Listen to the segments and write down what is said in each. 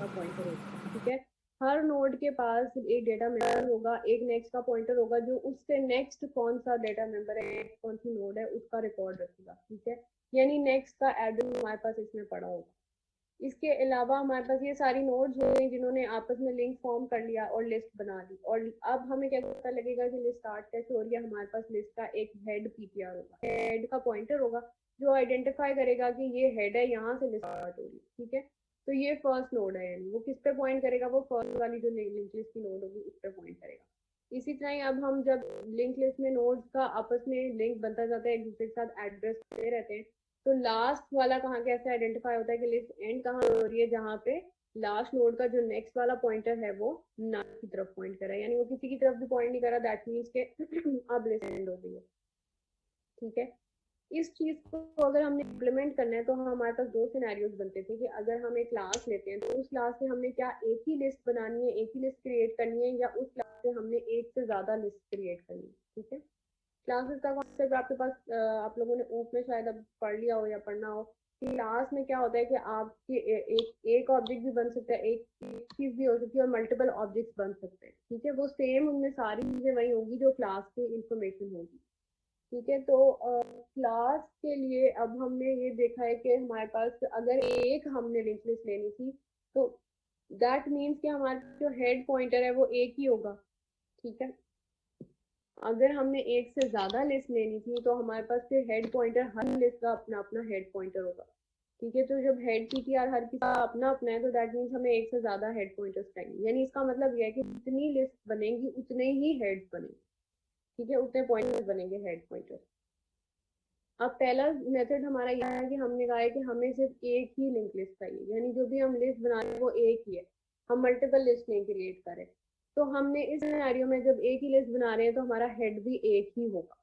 Pointer होता है, ठीक है। हर नोड के पास एक डेटा मेंबर होगा, एक नेक्स्ट का पॉइंटर होगा जो उससे नेक्स्ट कौन सा डेटा मेंबर है, कौन सी नोड है, उसका रिकॉर्ड रखेगा, ठीक है। यानी नेक्स्ट का एड्रेस हमारे पास इसमें पड़ा होगा। इसके अलावा हमारे पास ये सारी नोड्स हो गई जिन्होंने आपस में लिंक फॉर्म कर लिया और लिस्ट बना ली। और अब हमें क्या पता लगेगा कि लिस्ट स्टार्ट कैसे हो रही है। हमारे पास लिस्ट का एक हेड पीटीआर होगा, हेड का पॉइंटर होगा जो आइडेंटिफाई करेगा कि ये हेड है, यहाँ से लिस्ट स्टार्ट हो रही है, ठीक है। तो ये फर्स्ट नोड है, यानी वो किस पे पॉइंट करेगा, वो फर्स्ट वाली जो लिंक लिस्ट की नोड होगी उस पे पॉइंट करेगा। इसी तरह ही अब हम जब लिंक लिस्ट में नोड्स का आपस में लिंक बनता जाता है, एक दूसरे के साथ एड्रेस दे रहते हैं, तो लास्ट वाला कहाँ कैसे आइडेंटिफाई होता है कि लिस्ट एंड कहाँ हो रही है, जहाँ पे लास्ट नोड का जो नेक्स्ट वाला पॉइंटर है वो ना की तरफ पॉइंट कर रहा है, यानी वो किसी की तरफ भी पॉइंट नहीं कर रहा, दैट मीन्स के अब लिस्ट एंड हो गई है, ठीक है। इस चीज को अगर हमने इम्प्लीमेंट करना है तो हमारे पास दो सिनेरियोज बनते थे कि अगर हम एक क्लास लेते हैं तो उस क्लास से हमने क्या एक ही लिस्ट बनानी है, एक ही लिस्ट क्रिएट करनी है, या उस क्लास से हमने एक से ज्यादा लिस्ट क्रिएट करनी है, ठीक है। क्लासेस का कॉन्सेप्ट आपके पास आप लोगों ने ऊप में शायद अब पढ़ लिया हो या पढ़ना हो। क्लास में क्या होता है कि आपके एक ऑब्जेक्ट भी बन सकता है, एक चीज भी हो सकती है और मल्टीपल ऑब्जेक्ट्स बन सकते हैं, ठीक है। वो सेम उनमें सारी चीजें वही होगी जो क्लास की इंफॉर्मेशन होगी, ठीक है। तो क्लास के लिए अब हमने ये देखा है कि हमारे पास अगर एक हमने लिंक लिस्ट लेनी थी तो दैट मीन्स कि हमारा जो हेड पॉइंटर है वो एक ही होगा, ठीक है। अगर हमने एक से ज्यादा लिस्ट लेनी थी तो हमारे पास फिर हेड पॉइंटर, हर लिस्ट का अपना अपना हेड पॉइंटर होगा, ठीक है। तो जब हेड पीटीआर हर किसी का अपना अपना है तो दैट मीन्स हमें एक से ज्यादा हेड पॉइंटर्स चाहिए, यानी इसका मतलब यह है कि जितनी लिस्ट बनेंगी उतने ही हेड्स बनेंगे, ठीक है, उतने पॉइंटर्स बनेंगे हेड पॉइंटर्स। अब पहला मेथड हमारा यह है कि हमने कहा है कि हमें सिर्फ एक ही लिंक लिस्ट चाहिए, यानी जो भी हम लिस्ट बना रहे हैं वो एक ही है, हम मल्टीपल लिस्ट नहीं क्रिएट करें। तो हमने इस सिनेरियो में जब एक ही लिस्ट बना रहे हैं तो हमारा हेड भी एक ही होगा।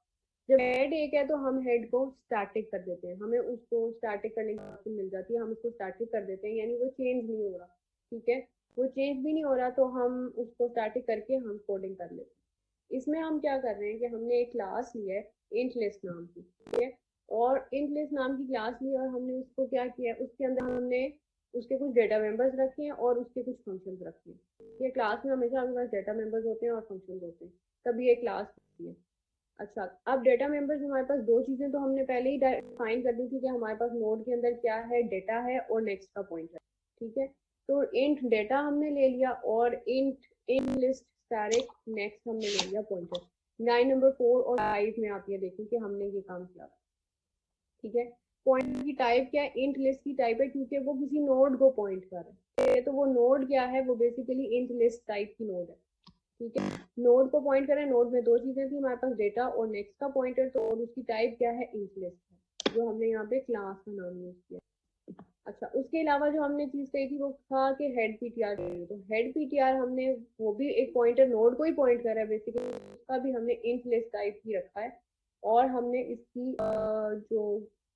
जब हेड एक है तो हम हेड को स्टैटिक कर देते हैं, हमें उसको स्टैटिक करने की ऑप्शन मिल जाती है, हम उसको स्टैटिक कर देते हैं, यानी वो चेंज नहीं हो रहा, ठीक है। वो चेंज भी नहीं हो रहा तो हम उसको स्टैटिक करके हम कोडिंग कर लेते हैं। इसमें हम क्या कर रहे हैं कि हमने एक क्लास ली है इंट लिस्ट नाम की, ठीक है। और इंट लिस्ट नाम की क्लास ली और हमने उसको क्या किया है, उसके अंदर हमने उसके कुछ डेटा मेंबर्स रखे हैं और उसके कुछ फंक्शंस रखे हैं। ये क्लास में हमेशा हमारे पास डेटा मेंबर्स होते हैं और फंक्शंस होते हैं, तभी ये क्लास होती है। अच्छा, अब डेटा मेंबर्स हमारे पास दो चीजें तो हमने पहले ही डिफाइन कर दी थी कि हमारे पास नोड के अंदर क्या है, डेटा है और नेक्स्ट का पॉइंटर, ठीक है। तो इंट डेटा हमने ले लिया और int in list static next हमने ले लिया पॉइंटर। लाइन नंबर 4 और 5 में आप ये देखें कि हमने ये काम किया, ठीक है। पॉइंट की टाइप क्या है, इंट लिस्ट की टाइप है क्योंकि वो किसी नोड को पॉइंट कर रहा है, तो वो नोड क्या है, वो बेसिकली इंट लिस्ट टाइप की नोड है, ठीक है। नोड को पॉइंट करें, नोड में दो चीजें थी हमारे पास, डेटा और नेक्स्ट का पॉइंटर, तो और उसकी टाइप क्या है, इंट लिस्ट है, जो हमने यहाँ पे क्लास का नाम यूज किया। अच्छा, उसके अलावा जो हमने चीज कही थी वो था कि हेड पीटीआर, तो हेड पीटीआर हमने वो भी एक पॉइंटर नोड को ही पॉइंट कर रहा है बेसिकली, उसका भी हमने इंट लिस्ट टाइप ही रखा है और हमने इसकी जो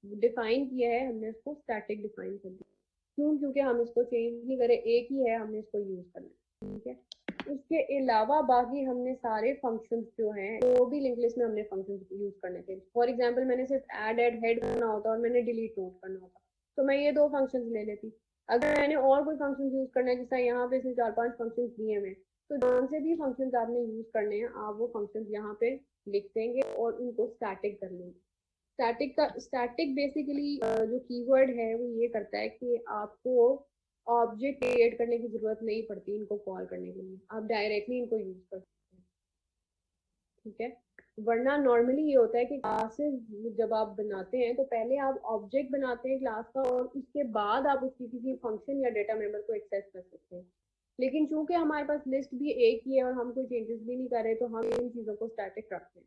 डिफाइन किया है हमने इसको स्टैटिक डिफाइन कर दिया। क्यों, क्योंकि हम इसको चेंज नहीं करें, एक ही है, हमने इसको यूज करना है, ठीक है। उसके अलावा बाकी हमने सारे फंक्शंस जो हैं वो भी लिंक लिस्ट में हमने फंक्शंस यूज करने थे। फॉर एग्जांपल मैंने सिर्फ ऐड हेड करना होता और मैंने डिलीट नोट करना होता, तो मैं ये दो फंक्शंस ले लेती। अगर मैंने और कोई फंक्शन यूज करना है, जैसे यहाँ पे इसमें 4-5 फंक्शन दिए हुए, तो जौन से भी फंक्शन आपने यूज करने हैं आप वो फंक्शन यहाँ पे लिख देंगे और उनको स्टैटिक कर लेंगे। स्टैटिक बेसिकली जो कीवर्ड है वो ये करता है कि आपको ऑब्जेक्ट क्रिएट करने की जरूरत नहीं पड़ती इनको कॉल करने के लिए, आप डायरेक्टली इनको यूज कर सकते हैं, ठीक है। वरना नॉर्मली ये होता है कि क्लासेस जब आप बनाते हैं तो पहले आप ऑब्जेक्ट बनाते हैं क्लास का और उसके बाद आप उसकी किसी फंक्शन या डेटा मेंबर को एक्सेस कर सकते हैं। लेकिन चूंकि हमारे पास लिस्ट भी एक ही है और हम कोई चेंजेस भी नहीं कर रहे तो हम इन चीजों को स्टैटिक रखते हैं,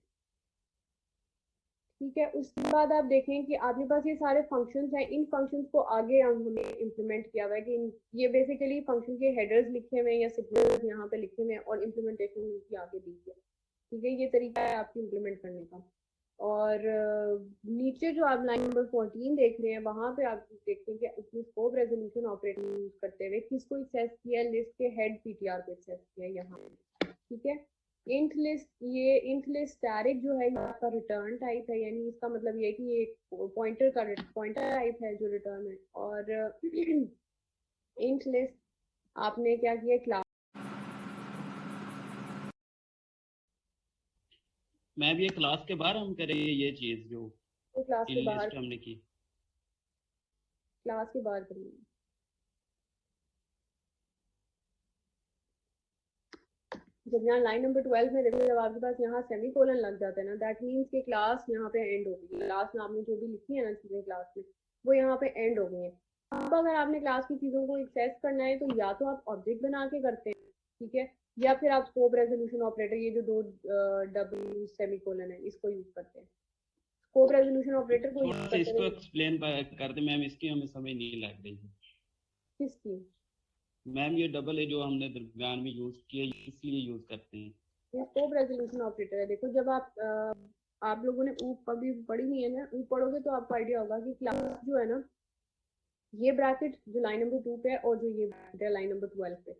ठीक है। उसके बाद आप देखें कि आपके पास ये सारे फंक्शंस हैं, इन फंक्शंस को आगे हमने इम्प्लीमेंट किया हुआ है कि ये बेसिकली फंक्शन के हेडर्स लिखे हुए हैं या सिग्नल्स यहाँ पे लिखे हुए हैं और इम्प्लीमेंटेशन उनकी आगे दी है, ठीक है। ये तरीका है आपकी इम्प्लीमेंट करने का। और नीचे जो आप लाइन नंबर 14 देख रहे हैं वहां पे आप देखते हैं कि उसने स्कोप रेजोल्यूशन ऑपरेटर यूज करते हुए किसको एक्सेस किया, लिस्ट के हेड पीटीआर को एक्सेस किया यहाँ, ठीक है। इंट लिस्ट, ये इंट लिस्ट स्टैटिक जो है ये आपका रिटर्न टाइप है, यानी इसका मतलब ये है कि ये पॉइंटर का पॉइंटर टाइप है जो रिटर्न है। और इंट लिस्ट आपने क्या किया, क्लास मैम ये क्लास के बाहर हम करेंगे ये चीज जो को क्लास के बाहर, लिस्ट हमने की। क्लास के बाहर करिए। जब यहाँ लाइन नंबर 12 में देखो, जब आपके पास यहाँ सेमीकोलन लग जाता है ना, दैट मीन्स कि क्लास यहाँ पे एंड हो गई। क्लास में आपने जो भी लिखी है ना चीजें क्लास में, वो यहाँ पे एंड हो गई है। अब अगर आपने क्लास की चीजों को एक्सेस करना है, तो या तो आप ऑब्जेक्ट बना के करते हैं, ठीक है, या फिर आप स्कोप रेजोल्यूशन ऑपरेटर, ये जो दो डब्ल्यू सेमीकोलन है, इसको यूज करते हैं। स्कोप रेजोल्यूशन ऑपरेटर को यूज थोड़ा सा करते इसको हैं। एक्सप्लेन कर दे मैम, इसकी हमें समझ नहीं लग रही है। किसकी? मैम ये डबल है जो हमने दरमियान में यूज किया, इसलिए यूज करते हैं। ये स्कोप रेजोल्यूशन ऑपरेटर है। देखो, जब आप लोगों ने ऊप कभी पढ़ी नहीं है ना, ऊप पढ़ोगे तो आपको आइडिया होगा कि क्लास जो है ना, ये ब्रैकेट जो लाइन नंबर 2 पे है और जो ये ब्रैकेट है लाइन नंबर 12 पे,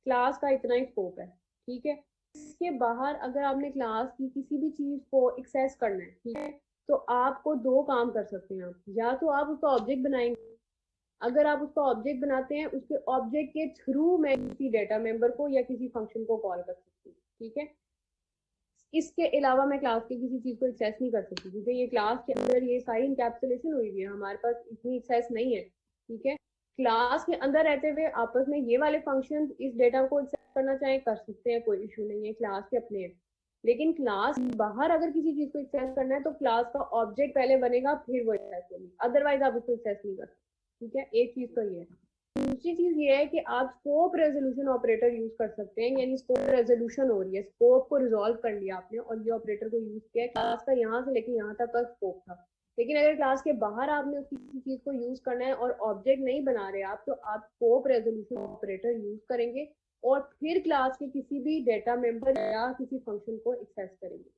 क्लास का इतना ही स्कोप है, ठीक है। इसके बाहर अगर आपने क्लास की किसी भी चीज को एक्सेस करना है, ठीक है, तो आपको दो काम कर सकते हैं आप, या तो आप उसका ऑब्जेक्ट बनाएंगे। अगर आप उसका ऑब्जेक्ट बनाते हैं, उसके ऑब्जेक्ट के थ्रू मैं किसी डेटा मेंबर को या किसी फंक्शन को कॉल कर सकती हूँ, ठीक है। इसके अलावा मैं क्लास की किसी चीज को एक्सेस नहीं कर सकती, क्योंकि ये क्लास के अंदर ये सारी इंकैप्सुलेशन हुई हुई है, हमारे पास इतनी एक्सेस नहीं है, ठीक है। क्लास के अंदर रहते हुए आपस में ये वाले फंक्शन इस डेटा को एक्सेस करना चाहे कर सकते हैं, कोई इशू नहीं है, क्लास के अपने हैं। लेकिन क्लास बाहर अगर किसी चीज को एक्सेस करना है, तो क्लास का ऑब्जेक्ट पहले बनेगा, फिर वो एक्सेस होगी, अदरवाइज आप उसको एक्सेस नहीं कर सकते, ठीक है। एक चीज तो ये है। दूसरी चीज ये है कि आप स्कोप रेजोल्यूशन ऑपरेटर यूज कर सकते हैं, यानी स्कोप रेजोल्यूशन हो रही है, स्कोप को रिजोल्व कर लिया आपने और ये ऑपरेटर को यूज किया, क्लास का यहाँ से लेके यहाँ तक का स्कोप था। लेकिन अगर क्लास के बाहर आपने किसी चीज को यूज करना है और ऑब्जेक्ट नहीं बना रहे आप, तो आप स्कोप रेजोल्यूशन ऑपरेटर यूज करेंगे और फिर क्लास के किसी भी डेटा मेंबर या किसी फंक्शन को एक्सेस करेंगे,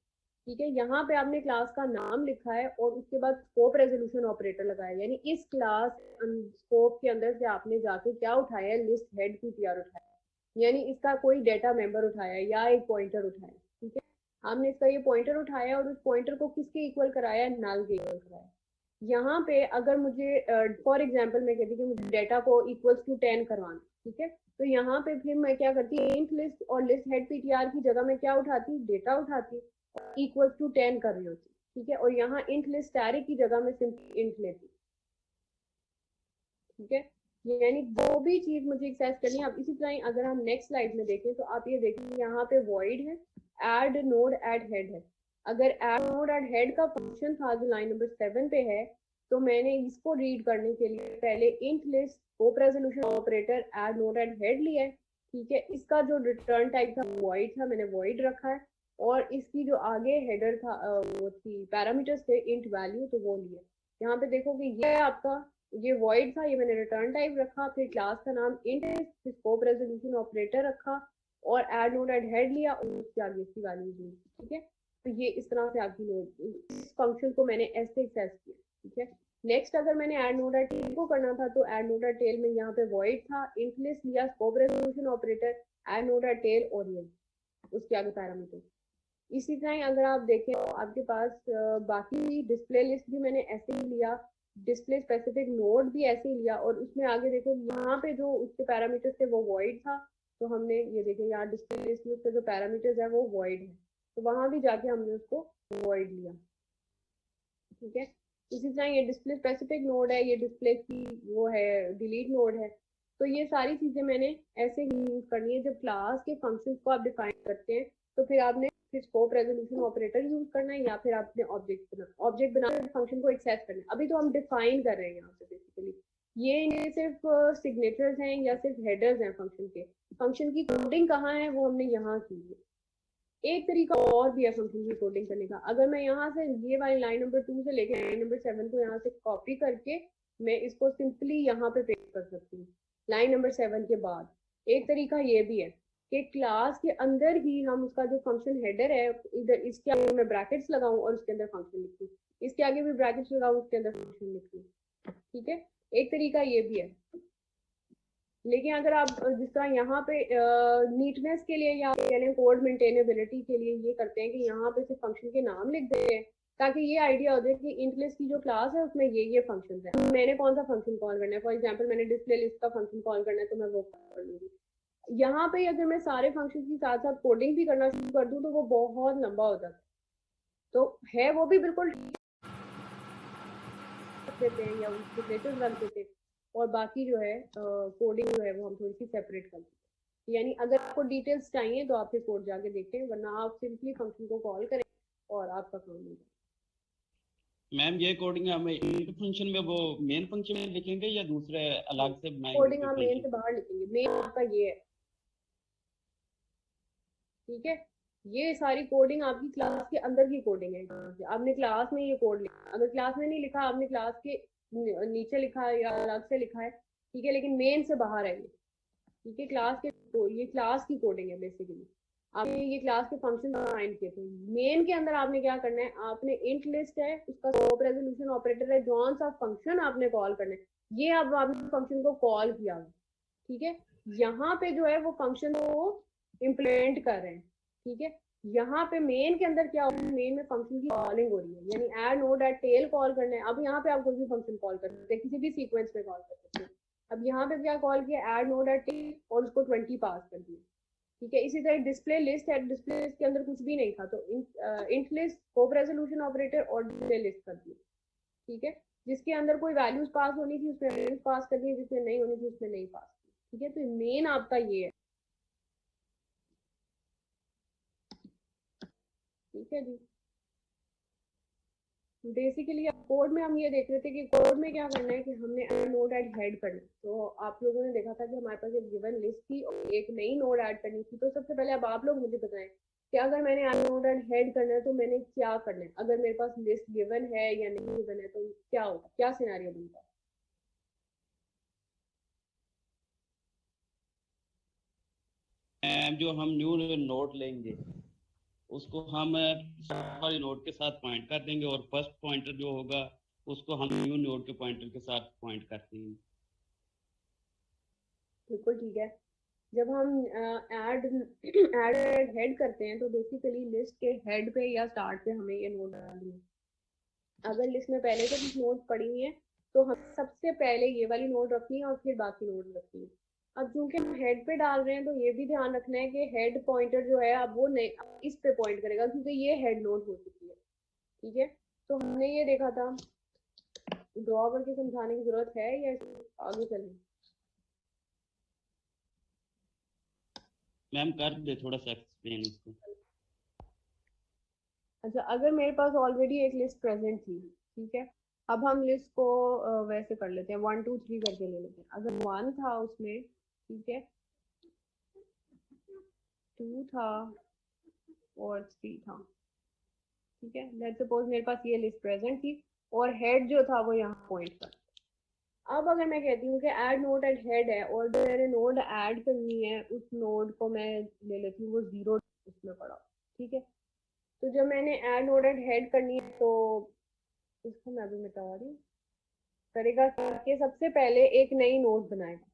ठीक है। यहाँ पे आपने क्लास का नाम लिखा है और उसके बाद स्कोप रेजोल्यूशन ऑपरेटर लगाया, यानी इस क्लास स्कोप के अंदर से आपने जाके क्या उठाया है, लिस्ट हेड पीटीआर उठाया, यानी इसका कोई डेटा मेंबर उठाया या एक पॉइंटर उठाया, ठीक है। हमने इसका ये पॉइंटर उठाया और उस पॉइंटर को किसके इक्वल कराया, नल के इक्वल कराया। यहाँ पे अगर मुझे फॉर एग्जाम्पल मैं कहती कि मुझे डेटा को इक्वल्स टू 10 करवाना, ठीक है, तो यहाँ पे फिर मैं क्या करती, इंट लिस्ट और लिस्ट हेड पीटीआर की जगह मैं क्या उठाती, डेटा उठाती, इक्वल टू 10 कर रही होती, ठीक है। और यहाँ इंट लिस्ट स्टैरिक की जगह में सिंपली इंट लेती, ठीक है। यानी जो भी चीज मुझे एक्सेस करनी है। अब इसी तरह अगर हम नेक्स्ट स्लाइड में देखें, तो आप ये देखेंगे यहाँ पे वॉइड है, एड नोड एड हेड है। अगर एड नोड एड हेड का फंक्शन था जो लाइन नंबर 7 पे है, तो मैंने इसको रीड करने के लिए पहले int list scope resolution operator add node add head लिया है, ठीक है। इसका जो रिटर्न टाइप था वॉइड था, मैंने वॉइड रखा है, और इसकी जो आगे हेडर था वो थी पैरामीटर्स थे इंट वैल्यू, तो वो लिया। यहाँ पे देखोगे ये आपका, ये वॉइड था, ये मैंने रिटर्न टाइप रखा, फिर क्लास का नाम इंट है, फिर स्कोप रेजोल्यूशन ऑपरेटर रखा और एड नोड एड हेड लिया और उसके आगे इसकी वैल्यू दी, ठीक है। तो ये इस तरह से आपकी नोड, इस फंक्शन को मैंने ऐसे एक्सेस किया, ठीक है। नेक्स्ट अगर मैंने एड नोड एड टेल को करना था, तो एड नोड एड टेल में यहाँ पे वॉइड था, इंट लिस्ट लिया, scope resolution operator, add node add tail और ये उसके आगे पैरामीटर। इसी तरह अगर आप देखें तो आपके पास बाकी डिस्प्ले लिस्ट भी मैंने ऐसे ही लिया, डिस्प्ले स्पेसिफिक नोड भी ऐसे ही लिया, और उसमें आगे देखो यहाँ पे जो उसके पैरामीटर्स थे वो वॉइड था, तो हमने ये देखे यहाँ डिस्प्ले लिस्ट में उसके जो पैरामीटर्स है वो वॉइड है, तो वहां भी जाके हमने उसको वॉइड लिया, ठीक है। इसी तरह ये डिस्प्ले स्पेसिफिक नोड है, ये डिस्प्ले की वो है डिलीट नोड है। तो ये सारी चीजें मैंने ऐसे ही यूज करनी है। जब क्लास के फंक्शन को आप डिफाइन करते हैं, तो फिर आपने फिर स्कोप रेजोल्यूशन ऑपरेटर यूज करना है, या फिर आपने ऑब्जेक्ट बना फंक्शन को एक्सेस करना है। अभी तो हम डिफाइन कर रहे हैं यहाँ पे बेसिकली, ये सिर्फ सिग्नेचर्स हैं या सिर्फ हेडर्स हैं फंक्शन के। फंक्शन की कोडिंग कहाँ है वो हमने यहाँ की है। एक तरीका और भी है फंक्शन की कोडिंग करने का। अगर मैं यहाँ से ये वाली लाइन नंबर 2 से लेके लाइन नंबर 7 को यहाँ से कॉपी करके मैं इसको सिंपली यहाँ पे पेस्ट कर सकती हूँ लाइन नंबर 7 के बाद। एक तरीका ये भी है कि क्लास के अंदर ही हम उसका जो फंक्शन हेडर है, इधर इसके आगे मैं ब्रैकेट्स लगाऊं और उसके अंदर फंक्शन लिखूं, इसके आगे भी ब्रैकेट्स लगाऊं, उसके अंदर फंक्शन लिखूं, ठीक है। एक तरीका ये भी है। लेकिन अगर आप जिस तरह यहाँ पे नीटनेस के लिए या कह लें कोड मेंटेनेबिलिटी के लिए ये करते हैं कि यहाँ पे सिर्फ फंक्शन के नाम लिख देते हैं, ताकि ये आइडिया हो जाए कि इंट लिस्ट की जो क्लास है उसमें ये फंक्शन है, मैंने कौन सा फंक्शन कॉल करना है। फॉर एग्जाम्पल मैंने डिस्प्ले लिस्ट का फंक्शन कॉल करना है, तो मैं वो कर लूंगी। यहाँ पे अगर मैं सारे फंक्शन के साथ साथ कोडिंग भी करना शुरू कर दूं तो वो बहुत लंबा हो जाता है। तो है वो भी बिल्कुल रख देते हैं या उसके प्लेसेस रख देते हैं, और बाकी जो है कोडिंग जो है वो हम थोड़ी सी सेपरेट कर देते हैं। यानी अगर आपको डिटेल्स चाहिए तो आप फिर कोड जाके देखते हैं, वरना आप सिंपली फंक्शन को कॉल करें और आपका काम हो जाए। मैम ये कोडिंग हमें इंट फंक्शन में वो मेन फंक्शन में लिखेंगे या दूसरे अलग से बनाएंगे कोडिंग कोई हम मेन से फंक्शन? बाहर लिखेंगे, मेन आपका ये है, ठीक है। ये सारी कोडिंग आपकी क्लास के अंदर की कोडिंग है। आपने क्लास में ये कोड लिखा, अगर क्लास में नहीं लिखा, आपने क्लास के नीचे लिखा है या अलग से लिखा है, ठीक है, लेकिन मेन से बाहर है ये, ठीक है। क्लास के ये क्लास की कोडिंग है बेसिकली। आपने ये क्लास के फंक्शन डिफाइन किए थे, मेन के अंदर आपने क्या करना है, आपने इंट लिस्ट है, उसका स्कोप रेजोल्यूशन ऑपरेटर है, जॉन सा फंक्शन आपने कॉल करना है, ये अब आपने फंक्शन को कॉल किया, ठीक है। यहाँ पे जो है वो फंक्शन को इम्प्लीमेंट कर रहे हैं, ठीक है। यहाँ पे मेन के अंदर क्या हो रहा है, मेन में फंक्शन की कॉलिंग हो रही है, यानी add node add tail call करना है। अब यहाँ पे आप कोई भी फंक्शन कॉल कर सकते हैं, किसी भी सीक्वेंस में कॉल कर सकते हैं। अब यहाँ पे क्या कॉल किया, ऐड नोड ऐड टेल, और उसको 20 पास कर दिया, ठीक है। इसी तरह डिस्प्ले लिस्ट है, डिस्प्ले लिस्ट के अंदर कुछ भी नहीं था तो int list, scope resolution operator और डिस्प्ले लिस्ट कर दिया, ठीक है। जिसके अंदर कोई वैल्यूज पास होनी थी उसमें वैल्यूज पास कर दी, जिसमें नहीं होनी थी उसमें नहीं पास, ठीक है। तो मेन आपका ये है, ठीक है जी। बेसिकली अब कोड में हम ये देख रहे थे कि कोड में क्या करना है कि हमने नोड ऐड हेड करना है। तो आप लोगों ने देखा था कि हमारे पास एक गिवन लिस्ट थी और एक नई नोड ऐड करनी थी। तो सबसे पहले अब आप लोग मुझे बताएं कि अगर मैंने नोड ऐड हेड करना है तो मैंने क्या करना है, अगर मेरे पास लिस्ट गिवन है या नहीं गिवन है तो क्या होगा, क्या सिनेरियो बनता है। मैम जो हम न्यू नोड लेंगे उसको हम वाली नोड के साथ पॉइंट कर देंगे और फर्स्ट पॉइंटर जो होगा उसको हम न्यू नोड के पॉइंटर के साथ पॉइंट कर देंगे। बिल्कुल ठीक है। जब हम ऐड ऐड हेड करते हैं तो बेसिकली लिस्ट के हेड पे या स्टार्ट पे हमें ये नोड डालनी है। अगर लिस्ट में पहले से कुछ नोड पड़ी हुई है तो हम सबसे पहले ये वाली नोड रखनी है और फिर बाकी नोड रखनी है। अब चूंकि हम हेड पे डाल रहे हैं तो ये भी ध्यान रखना है कि हेड पॉइंटर जो है अब वो नहीं, अब इस पे पॉइंट करेगा क्योंकि ये हेड नोड हो चुकी है, ठीक है। तो हमने ये देखा था, ड्रॉ करके समझाने की जरूरत है या आगे चलें। मैम कर दे थोड़ा सा एक्सप्लेन इसको। अच्छा, अगर मेरे पास ऑलरेडी एक लिस्ट प्रेजेंट थी, ठीक है। अब हम लिस्ट को वैसे कर लेते हैं, 1 2 3 करके ले लेते हैं। अगर 1 था उसमें, ठीक है, 2 था और 3 था, ठीक है। लेट्स सपोज मेरे पास ये लिस्ट प्रेजेंट थी और हेड जो था वो यहाँ पॉइंट कर। अब अगर मैं कहती हूँ कि ऐड नोड एट हेड है और जो मैंने नोड ऐड करनी है उस नोड को मैं ले लेती हूँ वो 0 उसमें पड़ा, ठीक है। तो जब मैंने ऐड नोड एट हेड करनी है तो इसको मैं अभी मिटा रही हूँ, करेगा कि सबसे पहले एक नई नोड बनाएगा,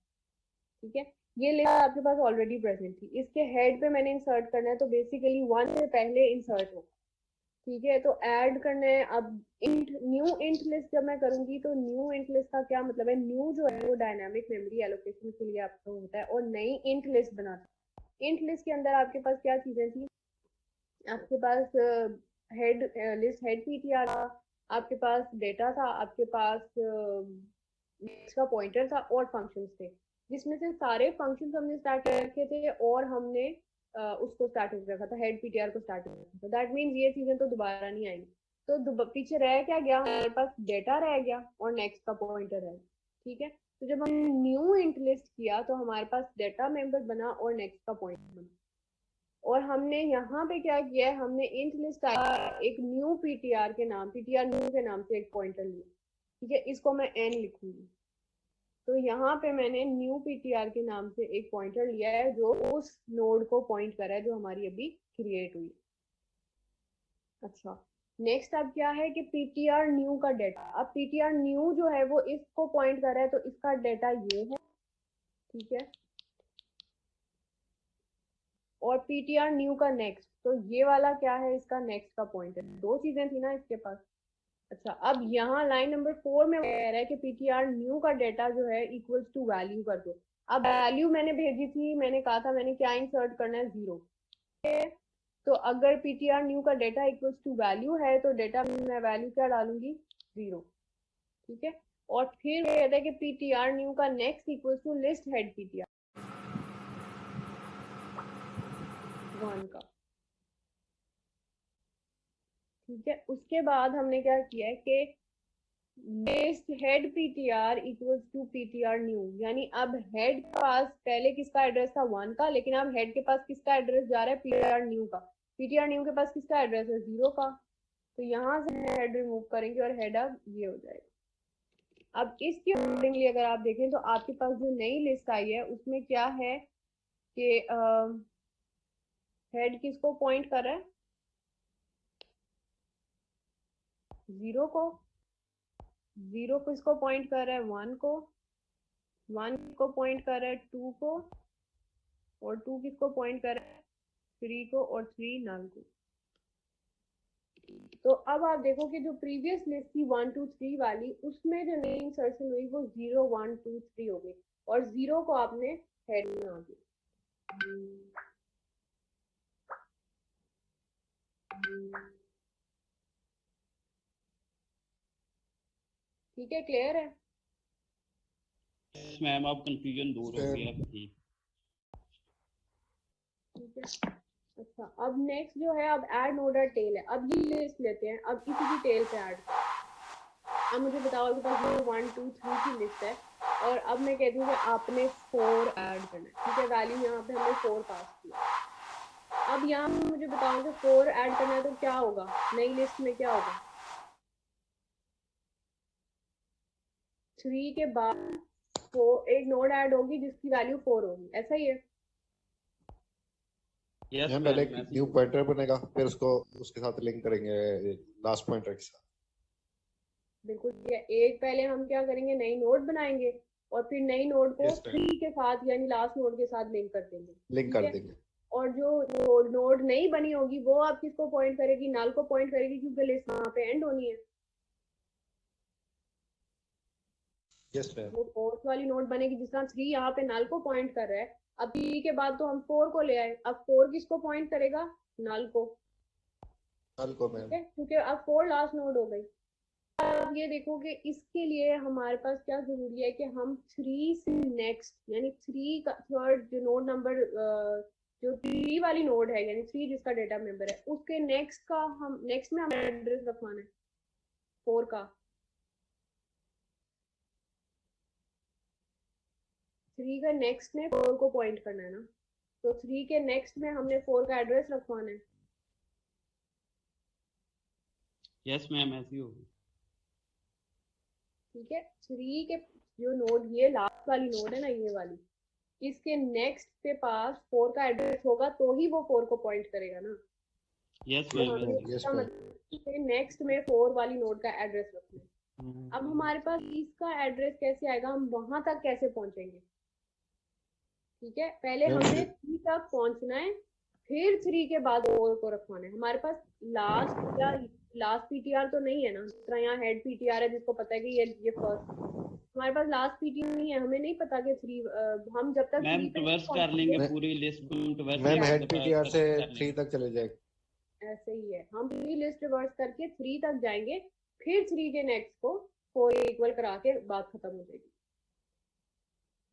ठीक है। ये लिस्ट आपके पास ऑलरेडी प्रेजेंट थी, इसके हेड पे मैंने इंसर्ट करना है तो बेसिकली 1 से पहले इंसर्ट होगा, ठीक है। तो ऐड करना है। अब इंट न्यू इंट लिस्ट जब मैं करूंगी तो न्यू इंट लिस्ट का क्या मतलब है, न्यू जो है वो डायनामिक मेमोरी एलोकेशन के लिए आपका होता है और नई इंट लिस्ट बनाता है। इंट लिस्ट के अंदर आपके पास क्या चीजें थी, आपके पास हेड लिस्ट हेड पीटीआर था, आपके पास डेटा था, आपके पास लिस्ट का पॉइंटर था और फंक्शंस थे, जिसमें से सारे फंक्शंस हमने स्टार्ट कर रखे थे और हमने उसको स्टार्ट कर रखा था, हेड पीटीआर को स्टार्ट कर रखा था। दैट मीन्स ये चीजें तो दोबारा नहीं आएंगी। तो पीछे रह क्या गया, हमारे पास डेटा रह गया और नेक्स्ट का पॉइंटर रह गया, ठीक है। तो जब हमने न्यू इंट लिस्ट किया तो हमारे पास डेटा मेंबर बना और नेक्स्ट का पॉइंटर बना, और हमने यहाँ पे क्या किया है, हमने इंट लिस्ट एक न्यू पीटीआर के नाम, पीटीआर न्यू के नाम से एक पॉइंटर लिया, ठीक है। इसको मैं एन लिखूंगी। तो यहाँ पे मैंने न्यू पीटीआर के नाम से एक पॉइंटर लिया है जो उस नोड को पॉइंट कर रहा है जो हमारी अभी क्रिएट हुई। अच्छा, नेक्स्ट अब क्या है कि पीटीआर न्यू का डेटा, अब पीटीआर न्यू जो है वो इसको पॉइंट कर रहा है तो इसका डेटा ये है, ठीक है। और पीटीआर न्यू का नेक्स्ट, तो ये वाला क्या है, इसका नेक्स्ट का पॉइंटर। दो चीजें थी ना इसके पास। अच्छा, अब यहाँ लाइन नंबर 4 में कह रहा है कि पीटीआर न्यू का डेटा जो है इक्वल्स टू वैल्यू कर दो। अब वैल्यू मैंने भेजी थी, मैंने कहा था मैंने क्या इंसर्ट करना है, 0। तो अगर ptr न्यू का डेटा इक्वल्स टू वैल्यू है तो डेटा में मैं वैल्यू क्या डालूंगी, 0। ठीक है, और फिर कहता है कि ptr न्यू का next equals to list head ptr 1 का। ठीक है, उसके बाद हमने क्या किया है कि list head ptr equals to ptr न्यू, यानी अब हेड के पास पहले किसका एड्रेस था, 1 का, लेकिन अब हेड के पास किसका एड्रेस जा रहा है, ptr न्यू का। ptr न्यू के पास किसका एड्रेस है, 0 का। तो यहाँ से हेड रिमूव करेंगे और हेड अब ये हो जाएगा। अब इसके अकॉर्डिंगली अगर आप देखें तो आपके पास जो नई लिस्ट आई है उसमें क्या है कि हेड किसको पॉइंट कर रहा है, 0 को। 0 किसको पॉइंट कर रहा है, 1 को। 1 को पॉइंट कर रहा है 2 को, और 2 किसको पॉइंट कर रहा है, 3 को, और 3 नल को। तो अब आप देखो कि जो प्रीवियस लिस्ट थी 1 2 3 वाली, उसमें जो नई इंसर्शन हुई वो 0 1 2 3 हो गई, और 0 को आपने हेड में आ गई। ठीक है, क्लियर है? मैम अब कंफ्यूजन दूर हो गया। ठीक है। अच्छा, अब नेक्स्ट जो है, अब ऐड नोडर टेल है। अब ये लिस्ट लेते हैं, अब इसी की टेल पे ऐड। अब मुझे बताओ कि पास 1 2 3 की लिस्ट है, और अब मैं कहती हूँ कि आपने 4 ऐड करना है। ठीक है, वैल्यू यहाँ पे हमने 4 पास किया। अब यहाँ मुझे बताओ कि 4 ऐड करना है तो क्या होगा, नई लिस्ट में क्या होगा, 3 के बाद 4 एक नोड ऐड होगी जिसकी वैल्यू 4 होगी, ऐसा ही है। यस पहले एक मैम, न्यू पॉइंटर बनेगा, फिर उसको उसके साथ लिंक करेंगे लास्ट पॉइंटर के साथ। बिल्कुल, एक पहले हम क्या करेंगे, नई नोड बनाएंगे, और फिर नई नोड को Yes, ma'am. 3 के साथ यानी लास्ट नोड के साथ लिंक कर देंगे। लिंक ठीक कर है? देंगे। और जो नोड नई बनी होगी वो आप किसको पॉइंट करेगी, नल को पॉइंट करेगी, क्योंकि लिस्ट वहां पे एंड होनी है। Yes ma'am. वो फोर्थ वाली नोड बनेगी, जिस तरह 3 यहाँ पे नल को पॉइंट कर रहा है। अब 3 के बाद तो हम 4 को ले आए, अब 4 किसको पॉइंट करेगा, नल को। नल को मैम। ठीक है, क्योंकि अब 4 लास्ट नोड हो गई। अब ये देखो कि इसके लिए हमारे पास क्या जरूरी है कि हम 3 से नेक्स्ट, यानी 3 का थर्ड जो नोड नंबर, जो 3 वाली नोड है, यानी 3 जिसका डेटा मेंबर है, उसके नेक्स्ट का हम नेक्स्ट में हमें एड्रेस रखवाना है 4 का। 3 का नेक्स्ट में 4 को पॉइंट करना है ना, तो 3 के नेक्स्ट में हमने 4 का एड्रेस रखवाना है। यस मैम, ऐसी होगी। ठीक है, 3 के जो नोड, ये लास्ट वाली नोड है ना, ये वाली, इसके नेक्स्ट के पास 4 का एड्रेस होगा तो ही वो 4 को पॉइंट करेगा ना। यस तो मैम, हमें yes, इसका ma'am. मतलब नेक्स्ट में 4 वाली नोड का एड्रेस रखना है। अब हमारे पास इसका एड्रेस कैसे आएगा, हम वहां तक कैसे पहुंचेंगे। ठीक है, पहले Ma'am, हमने 3 तक पहुंचना है, फिर 3 के बाद 4 को रखवाना है। हमारे पास लास्ट पीटीआर तो नहीं है ना, जिस तरह यहाँ हेड पीटीआर है जिसको पता है कि ये फर्स्ट, हमारे पास लास्ट पीटीआर नहीं है, हमें नहीं पता कि 3 हम जब तक मैम 3 तक ट्रैवर्स कर लेंगे पूरी लिस्ट को, ट्रैवर्स मैम करके हेड पीटीआर से कर लेंगे। 3 तक चले जाएंगे। ऐसे ही है, हम पूरी लिस्ट रिवर्स करके 3 तक जाएंगे, फिर 3 के नेक्स्ट को 4 इक्वल करा के बात खत्म हो जाएगी।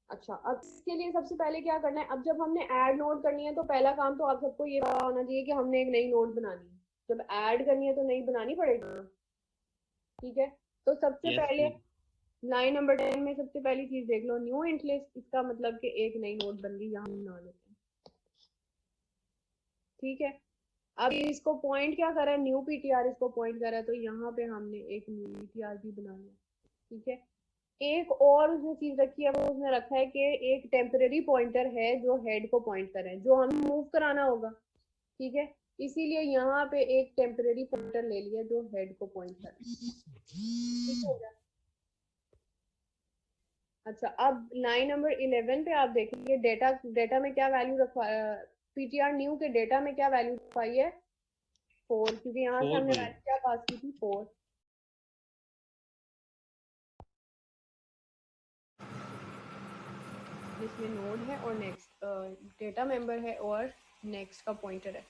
अच्छा, अब इसके लिए सबसे पहले क्या करना है, अब जब हमने ऐड नोड करनी है तो पहला काम तो आप सबको ये पता होना चाहिए कि हमने एक नई नोड बनानी है। जब ऐड करनी है तो नई बनानी पड़ेगी। ठीक है, तो सबसे पहले लाइन नंबर 10 में सबसे पहली चीज देख लो, न्यू इंट लिस्ट। इसका मतलब कि एक नई नोड बन गई, यहाँ बना लेते हैं। ठीक है, अब इसको पॉइंट क्या कर रहा है, न्यू पीटीआर इसको पॉइंट कर रहा है, तो यहाँ पे हमने एक न्यू पीटीआर भी बना लिया। ठीक है, एक और उसने चीज रखी है, वो उसने रखा है कि एक टेम्पररी पॉइंटर है जो हेड को पॉइंट कर रहा है, जो हमें मूव कराना होगा। ठीक है, इसीलिए यहाँ पे एक टेम्पररी पॉइंटर ले लिया जो हेड को पॉइंट कर रहा है। ठीक हो गया। अच्छा, अब लाइन नंबर 11 पे आप देखेंगे डेटा में क्या वैल्यू रखवा, पीटीआर न्यू के डेटा में क्या वैल्यू रखवाई है, 4, क्योंकि यहाँ से हमने वैल्यू क्या पास की थी, 4। जिसमें नोड है और नेक्स्ट डेटा मेंबर है और नेक्स्ट का पॉइंटर है,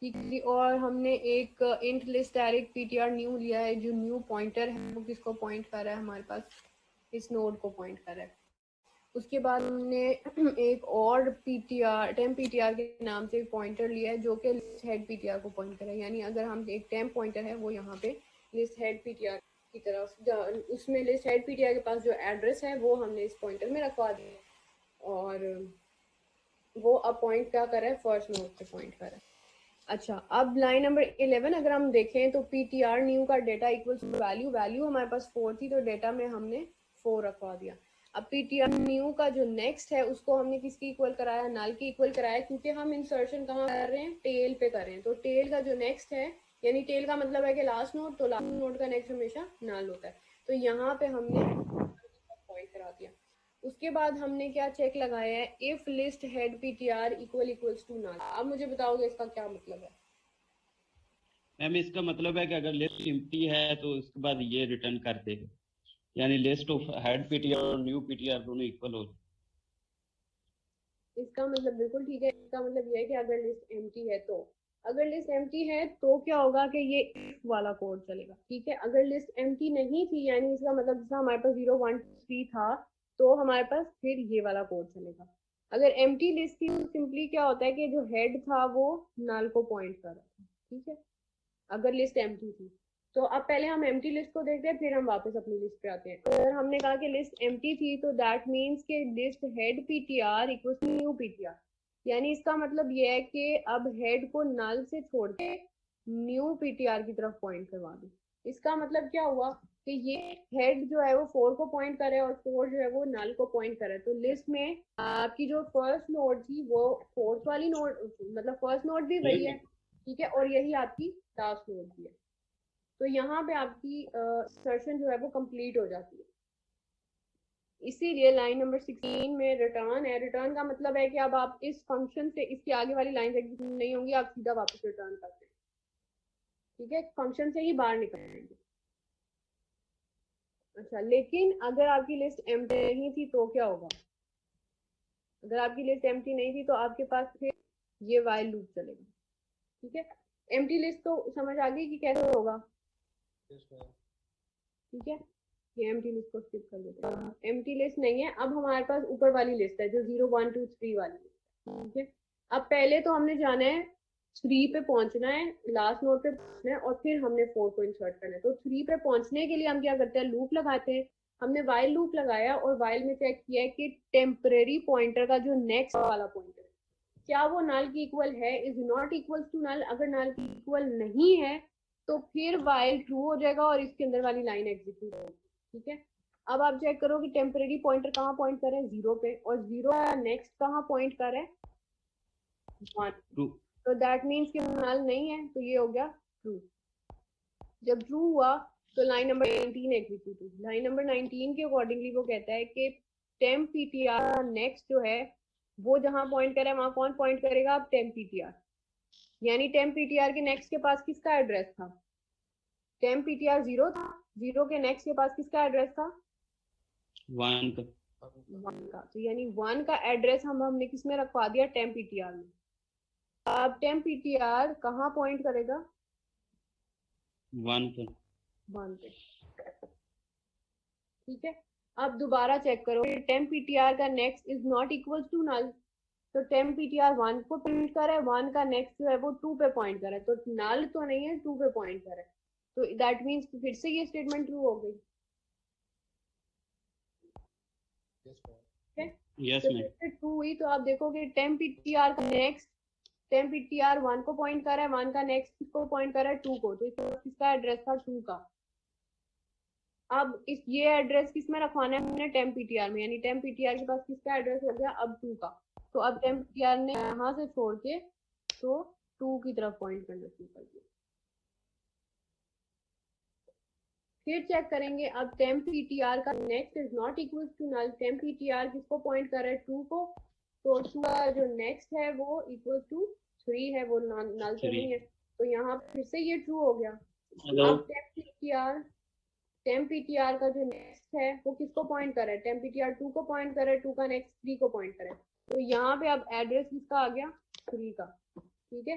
ठीक है। और हमने एक int list direct PTR new लिया है, जो न्यू पॉइंटर है वो किसको पॉइंट कर रहा है, हमारे पास इस नोड को पॉइंट कर रहा है। उसके बाद हमने एक और पीटीआर टेम्प पीटीआर के नाम से एक पॉइंटर लिया है, जो कि लिस्ट हेड पीटीआर को पॉइंट करे। यानी अगर हम एक टेम्प पॉइंटर है वो यहाँ पे लिस्ट हेड पीटीआर की तरफ, उसमें लिस्ट हेड पीटीआर के पास जो एड्रेस है वो हमने इस पॉइंटर में रखवा दिया और वो अब पॉइंट क्या कर रहा है, फर्स्ट नोड पे पॉइंट कर रहा है। अच्छा, अब लाइन नंबर 11 अगर हम देखें तो पीटीआर न्यू का डेटा इक्वल्स वैल्यू, वैल्यू हमारे पास 4 थी तो डेटा में हमने 4 रखवा दिया। अब पीटीआर न्यू का जो नेक्स्ट है उसको हमने किसकी इक्वल कराया, नल की इक्वल कराया, क्योंकि हम इंसर्शन कहाँ कर रहे हैं, टेल पे कर रहे हैं। तो टेल का जो नेक्स्ट है, यानी टेल का मतलब है कि लास्ट नोड, तो लास्ट नोड का नेक्स्ट हमेशा नल होता है। तो यहाँ पे हमने पॉइंट करा दिया। उसके बाद हमने क्या चेक लगाया है, if list head PTR equals to null. अब मुझे बताओगे इसका क्या मतलब है। मैम इसका मतलब है कि अगर लिस्ट एम्प्टी है तो उसके बाद ये रिटर्न कर देगा, यानी लिस्ट ऑफ हेड पीटीआर और न्यू पीटीआर दोनों इक्वल हो जाए। इसका मतलब बिल्कुल ठीक है। इसका मतलब ये है कि अगर लिस्ट एम्प्टी है तो, अगर लिस्ट एम्प्टी है तो क्या होगा कि ये इफ वाला कोड चलेगा, ठीक है। अगर लिस्ट एम्प्टी नहीं थी, यानी इसका मतलब जैसा हमारे पास 0 1 2 3 था, तो हमारे पास फिर ये वाला कोड चलेगा। अगर एम्प्टी लिस्ट थी तो सिंपली क्या होता है कि जो हेड था वो नल को पॉइंट कर रहा था, ठीक है, अगर लिस्ट एम्प्टी थी। तो अब पहले हम एम्प्टी लिस्ट को देखते हैं, फिर हम वापस अपनी लिस्ट पे आते हैं। अगर हमने कहा कि लिस्ट एम्प्टी थी तो दैट मीन्स कि list head PTR equals to new PTR, यानी इसका मतलब ये है कि अब हेड को नल से छोड़ के न्यू पीटीआर की तरफ पॉइंट करवा दो। इसका मतलब क्या हुआ कि ये हेड जो है वो 4 को पॉइंट करे और 4 जो है वो नल को पॉइंट करे। तो लिस्ट में आपकी जो फर्स्ट नोड थी वो फोर्थ वाली नोड, मतलब फर्स्ट नोड भी वही है, ठीक है, और यही आपकी लास्ट नोड भी है। तो यहाँ पे आपकी सर्शन जो है वो कंप्लीट हो जाती है। इसीलिए लाइन नंबर 16 में रिटर्न है। रिटर्न का मतलब है कि अब आप इस फंक्शन से, इसकी आगे वाली लाइन एग्जीक्यूट नहीं होंगी, आप सीधा वापस रिटर्न करते हैं, ठीक है, फंक्शन से ही बाहर निकलेंगे। अच्छा, लेकिन अगर आपकी लिस्ट एम्प्टी नहीं थी तो क्या होगा, अगर आपकी लिस्ट एम्प्टी नहीं थी तो आपके पास फिर ये वाइल लूप चलेगा, ठीक है। एम्प्टी लिस्ट तो समझ आ गई कि कैसे होगा, ठीक है। ये एम्प्टी लिस्ट को स्किप कर देते हैं, एम्प्टी लिस्ट नहीं है। अब हमारे पास ऊपर वाली लिस्ट है जो 0 1 2 3 वाली लिस्ट है, ठीक है। अब पहले तो हमने जाना है 3 पे पहुंचना है, लास्ट नोड पे पहुंचना है, और फिर हमने 4 को इंसर्ट करना है। तो 3 पे पहुंचने के लिए हम क्या करते हैं, लूप लगाते हैं। हमने वाइल लूप लगाया और वाइल में चेक किया है कि टेम्परेरी पॉइंटर का जो नेक्स्ट वाला पॉइंटर है क्या वो नल की इक्वल है, is not equal to null. अगर नल की इक्वल नहीं है तो फिर वाइल ट्रू हो जाएगा और इसके अंदर वाली लाइन एग्जीक्यूट होगी, ठीक है। अब आप चेक करो कि टेम्परेरी पॉइंटर कहाँ पॉइंट कर रहे हैं, 0 पे, और 0 का नेक्स्ट कहाँ पॉइंट कर रहे हैं, 1। तो दैट मीन्स कि नल नहीं है, तो ये हो गया ट्रू। जब ट्रू हुआ तो लाइन नंबर 19 एग्जीक्यूट हुई। लाइन नंबर 19 के अकॉर्डिंगली वो कहता है कि टेम्प पीटीआर नेक्स्ट जो है वो जहां पॉइंट करे वहां कौन पॉइंट करेगा, अब टेम्प पीटीआर, यानी टेम्प पीटीआर के नेक्स्ट के पास किसका एड्रेस था, टेम्प पीटीआर 0 था, 0 के नेक्स्ट के पास किसका एड्रेस था, 1 का। 1 का। तो यानी 1 का एड्रेस हमने किस में रखवा दिया, टेम्प पीटीआर में। अब टेम्प पीटीआर कहाँ पॉइंट करेगा, 1 पे। 1 पे, ठीक है। अब दोबारा चेक करो, टेम्प पीटीआर का next is not equal to null, तो टेम्प पीटीआर 1 को पॉइंट कर रहा है, 1 का नेक्स्ट जो है वो 2 पे पॉइंट कर रहा है, तो नल तो नहीं है, 2 पे पॉइंट कर रहा है। तो दैट मीन्स फिर से ये स्टेटमेंट ट्रू हो गई, ठीक है। यस तो मैम। फिर से ट्रू हुई तो आप देखोगे टेम्प पीटीआर का नेक्स्ट, टेम्प पीटीआर 1 को पॉइंट कर रहा है, 1 का नेक्स्ट किसको पॉइंट कर रहा है, 2 को। तो इसका एड्रेस था 2 का। अब इस ये एड्रेस किस में रखवाना है हमने, टेम्प पीटीआर में, यानी टेम्प पीटीआर के पास किसका एड्रेस हो गया अब 2 का। तो अब टेम्प पीटीआर ने यहाँ से छोड़ के तो 2 की तरफ पॉइंट करना शुरू कर दिया। फिर चेक करेंगे, अब टेम्प पीटीआर का next is not equal to null, temp PTR किसको पॉइंट कर रहा है, 2 को। तो 2 का जो नेक्स्ट है वो इक्वल टू 3 है, वो नल तो नहीं है, तो यहाँ फिर से ये ट्रू हो गया। अब टेम्प पीटीआर टेम्प पीटीआर का जो नेक्स्ट है वो किसको पॉइंट कर रहा है, टेम्प पीटीआर 2 को पॉइंट कर रहा है, 2 का नेक्स्ट 3 को पॉइंट कर रहा है। तो यहाँ पे अब एड्रेस किसका आ गया, 3 का, ठीक है।